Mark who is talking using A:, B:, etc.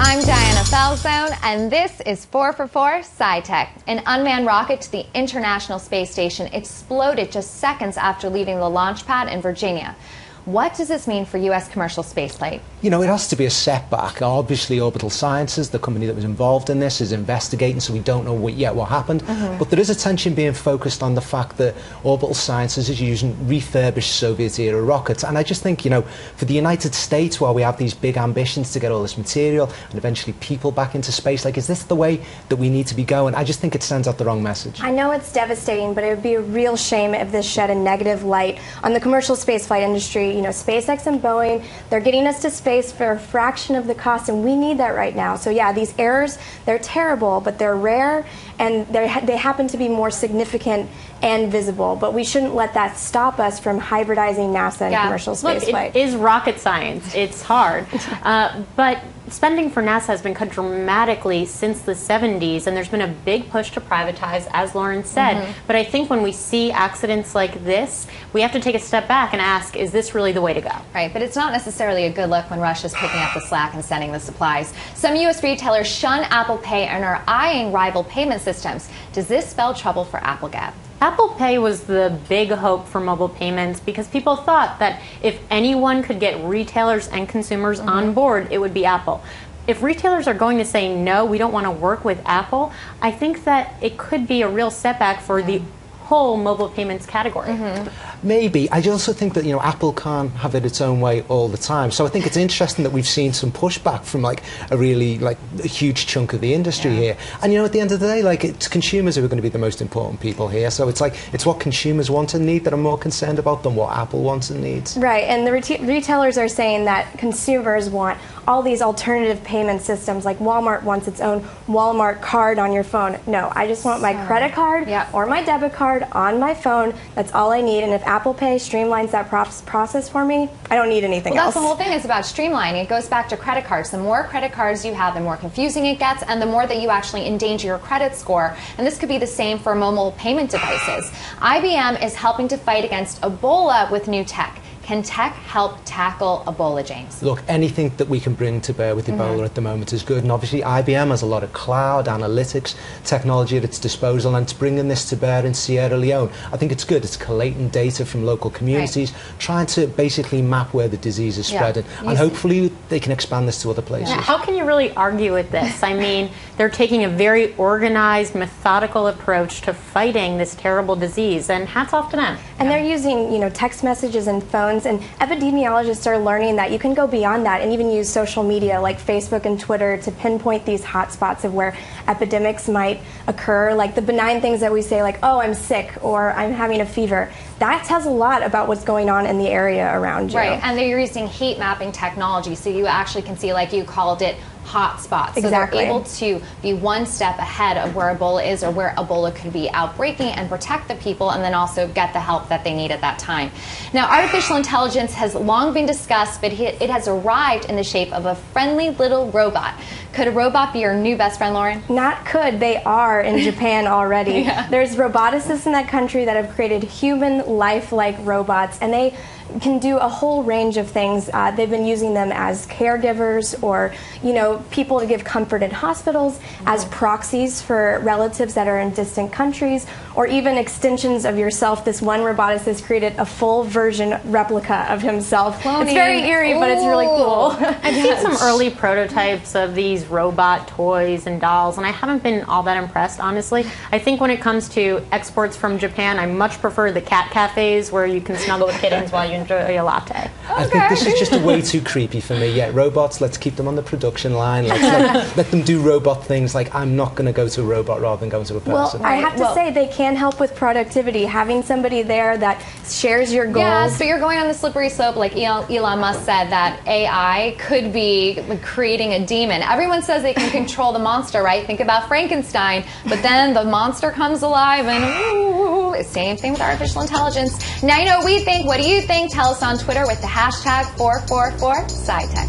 A: I'm Diana Falzone, and this is 4for4 SciTech. An unmanned rocket to the International Space Station exploded just seconds after leaving the launch pad in Virginia. What does this mean for U.S. commercial spaceflight?
B: You know, it has to be a setback. Obviously, Orbital Sciences, the company that was involved in this, is investigating, so we don't know yet what happened. But there is attention being focused on the fact that Orbital Sciences is using refurbished Soviet-era rockets. And I just think, you know, for the United States, while we have these big ambitions to get all this material and eventually people back into space, like, is this the way that we need to be going? I just think it sends out the wrong message.
C: I know it's devastating, but it would be a real shame if this shed a negative light on the commercial spaceflight industry. You know, SpaceX and Boeing, they're getting us to space for a fraction of the cost, and we need that right now. So yeah, these errors, they're terrible, but they're rare, and they happen to be more significant and visible. But we shouldn't let that stop us from hybridizing NASA and commercial spaceflight.
D: It is rocket science. It's hard. But spending for NASA has been cut dramatically since the 70s, and there's been a big push to privatize, as Lauren said. But I think when we see accidents like this, we have to take a step back and ask, is this really the way to go?
A: Right, but it's not necessarily a good look when Russia's picking up the slack and sending the supplies. Some U.S. retailers shun Apple Pay and are eyeing rival payment systems. Does this spell trouble for Apple, Gab?
D: Apple Pay was the big hope for mobile payments because people thought that if anyone could get retailers and consumers on board, it would be Apple. If retailers are going to say, no, we don't want to work with Apple, I think that it could be a real setback for the whole mobile payments category.
B: Maybe. I also think that, you know, Apple can't have it its own way all the time. So I think it's interesting that we've seen some pushback from, like, a really, like, a huge chunk of the industry here. And, you know, at the end of the day, like, it's consumers who are going to be the most important people here. So it's like, it's what consumers want and need that I'm more concerned about than what Apple wants and needs.
C: Right, and the retailers are saying that consumers want all these alternative payment systems, like Walmart wants its own Walmart card on your phone. No, I just want my credit card or my debit card on my phone. That's all I need. And if Apple Pay streamlines that process for me, I don't need anything else.
A: That's the whole thing is about streamlining. It goes back to credit cards. The more credit cards you have, the more confusing it gets, and the more that you actually endanger your credit score. And this could be the same for mobile payment devices. IBM is helping to fight against Ebola with new tech. Can tech help tackle Ebola, James?
B: Look, anything that we can bring to bear with Ebola at the moment is good. And obviously IBM has a lot of cloud analytics technology at its disposal, and it's bringing this to bear in Sierra Leone. I think it's good. It's collating data from local communities, trying to basically map where the disease is spreading. And hopefully they can expand this to other places.
D: Now, how can you really argue with this? I mean, they're taking a very organized, methodical approach to fighting this terrible disease, and hats off to them.
C: And they're using, you know, text messages and phones, and epidemiologists are learning that you can go beyond that and even use social media like Facebook and Twitter to pinpoint these hotspots of where epidemics might occur, like the benign things that we say, like, oh, I'm sick or I'm having a fever. That tells a lot about what's going on in the area around you.
A: Right, and they're using heat mapping technology, so you actually can see, like you called it, hot spots. So they're able to be one step ahead of where Ebola is or where Ebola could be outbreaking and protect the people, and then also get the help that they need at that time. Now, artificial intelligence has long been discussed, but it has arrived in the shape of a friendly little robot. Could a robot be your new best friend, Lauren?
C: Not could. They are in Japan already. There's roboticists in that country that have created human life-like robots, and they can do a whole range of things. They've been using them as caregivers, or, you know, people to give comfort in hospitals, as proxies for relatives that are in distant countries, or even extensions of yourself. This one roboticist created a full version replica of himself. Cloning. It's very eerie, but it's really cool.
D: I've seen some early prototypes of these robot toys and dolls, and I haven't been all that impressed, honestly. I think when it comes to exports from Japan, I much prefer the cat cafes where you can snuggle with kittens while you enjoy a latte.
B: I think this is just way too creepy for me. Yeah, robots, let's keep them on the production line. Let's let them do robot things. Like, I'm not going to go to a robot rather than going to a person.
C: Well, I have to say, they can help with productivity. Having somebody there that shares your goals.
A: Yeah, but you're going on the slippery slope, like Elon Musk said, that AI could be creating a demon. Everyone says they can control the monster, right? Think about Frankenstein, but then the monster comes alive, and ooh, same thing with artificial intelligence. Now you know what we think. What do you think? Tell us on Twitter with the hashtag 4for4SciTech.